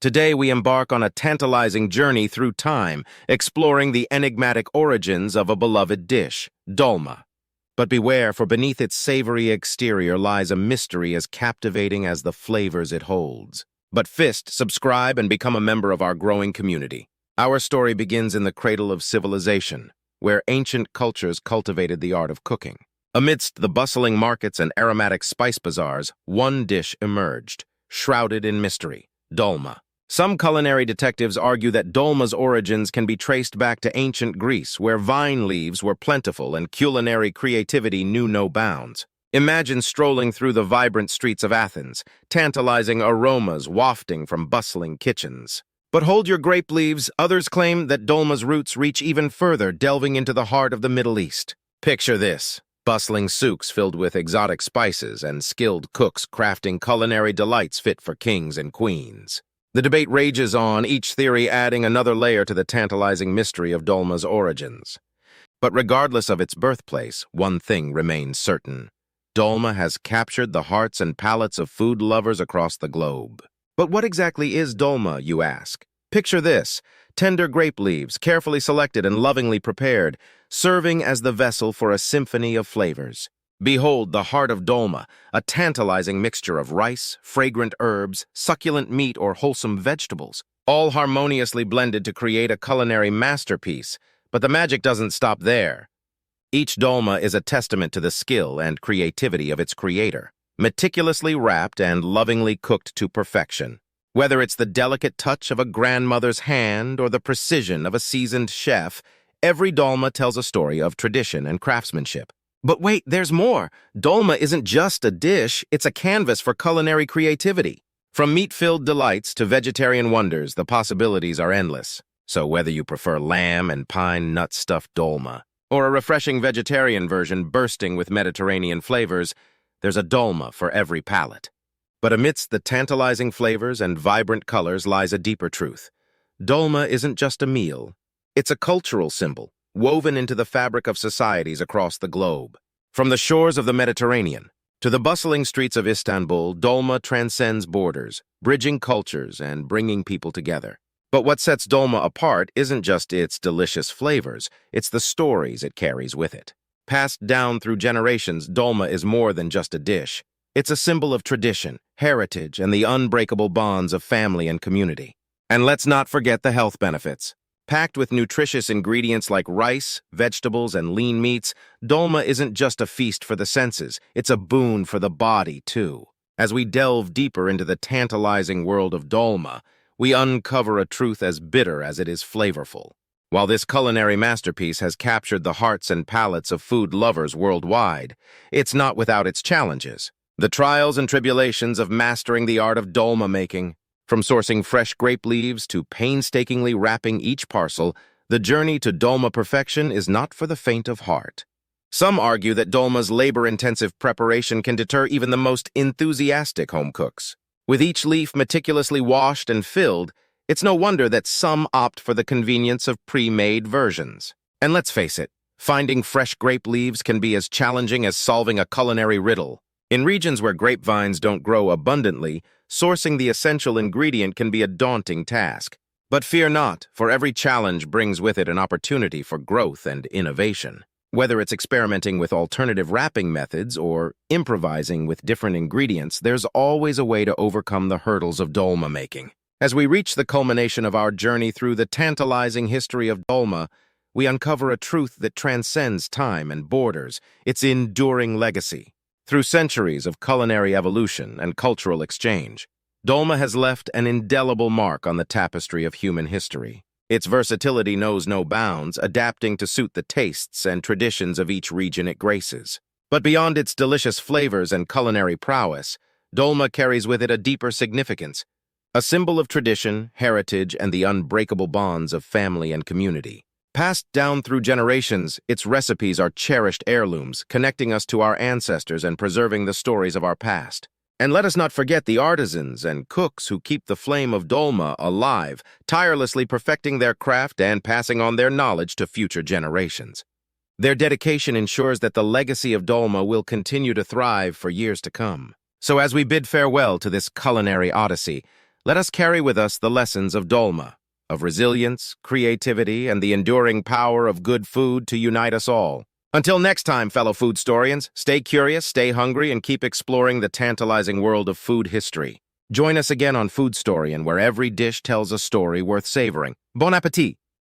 Today we embark on a tantalizing journey through time, exploring the enigmatic origins of a beloved dish, dolma. But beware, for beneath its savory exterior lies a mystery as captivating as the flavors it holds. But subscribe, and become a member of our growing community. Our story begins in the cradle of civilization, where ancient cultures cultivated the art of cooking. Amidst the bustling markets and aromatic spice bazaars, one dish emerged, shrouded in mystery: dolma. Some culinary detectives argue that dolma's origins can be traced back to ancient Greece, where vine leaves were plentiful and culinary creativity knew no bounds. Imagine strolling through the vibrant streets of Athens, tantalizing aromas wafting from bustling kitchens. But hold your grape leaves, others claim that dolma's roots reach even further, delving into the heart of the Middle East. Picture this: bustling souks filled with exotic spices and skilled cooks crafting culinary delights fit for kings and queens. The debate rages on, each theory adding another layer to the tantalizing mystery of dolma's origins. But regardless of its birthplace, one thing remains certain: dolma has captured the hearts and palates of food lovers across the globe. But what exactly is dolma, you ask? Picture this: tender grape leaves, carefully selected and lovingly prepared, serving as the vessel for a symphony of flavors. Behold the heart of dolma, a tantalizing mixture of rice, fragrant herbs, succulent meat, or wholesome vegetables, all harmoniously blended to create a culinary masterpiece. But the magic doesn't stop there. Each dolma is a testament to the skill and creativity of its creator, meticulously wrapped and lovingly cooked to perfection. Whether it's the delicate touch of a grandmother's hand or the precision of a seasoned chef, every dolma tells a story of tradition and craftsmanship. But wait, there's more. Dolma isn't just a dish, it's a canvas for culinary creativity. From meat-filled delights to vegetarian wonders, the possibilities are endless. So whether you prefer lamb and pine nut-stuffed dolma, or a refreshing vegetarian version bursting with Mediterranean flavors, there's a dolma for every palate. But amidst the tantalizing flavors and vibrant colors lies a deeper truth. Dolma isn't just a meal. It's a cultural symbol, woven into the fabric of societies across the globe. From the shores of the Mediterranean to the bustling streets of Istanbul, dolma transcends borders, bridging cultures and bringing people together. But what sets dolma apart isn't just its delicious flavors, it's the stories it carries with it. Passed down through generations, dolma is more than just a dish. It's a symbol of tradition, heritage, and the unbreakable bonds of family and community. And let's not forget the health benefits. Packed with nutritious ingredients like rice, vegetables, and lean meats, dolma isn't just a feast for the senses, it's a boon for the body, too. As we delve deeper into the tantalizing world of dolma, we uncover a truth as bitter as it is flavorful. While this culinary masterpiece has captured the hearts and palates of food lovers worldwide, it's not without its challenges. The trials and tribulations of mastering the art of dolma making. From sourcing fresh grape leaves to painstakingly wrapping each parcel, the journey to dolma perfection is not for the faint of heart. Some argue that dolma's labor-intensive preparation can deter even the most enthusiastic home cooks. With each leaf meticulously washed and filled, it's no wonder that some opt for the convenience of pre-made versions. And let's face it, finding fresh grape leaves can be as challenging as solving a culinary riddle. In regions where grapevines don't grow abundantly, sourcing the essential ingredient can be a daunting task. But fear not, for every challenge brings with it an opportunity for growth and innovation. Whether it's experimenting with alternative wrapping methods or improvising with different ingredients, there's always a way to overcome the hurdles of dolma making. As we reach the culmination of our journey through the tantalizing history of dolma, we uncover a truth that transcends time and borders: its enduring legacy. Through centuries of culinary evolution and cultural exchange, dolma has left an indelible mark on the tapestry of human history. Its versatility knows no bounds, adapting to suit the tastes and traditions of each region it graces. But beyond its delicious flavors and culinary prowess, dolma carries with it a deeper significance, a symbol of tradition, heritage, and the unbreakable bonds of family and community. Passed down through generations, its recipes are cherished heirlooms, connecting us to our ancestors and preserving the stories of our past. And let us not forget the artisans and cooks who keep the flame of dolma alive, tirelessly perfecting their craft and passing on their knowledge to future generations. Their dedication ensures that the legacy of dolma will continue to thrive for years to come. So as we bid farewell to this culinary odyssey, Let us carry with us the lessons of Dolma, of resilience, creativity, and the enduring power of good food to unite us all. Until next time, fellow food historians, stay curious, stay hungry, and keep exploring the tantalizing world of food history. Join us again on Food Story, where every dish tells a story worth savoring. Bon appétit!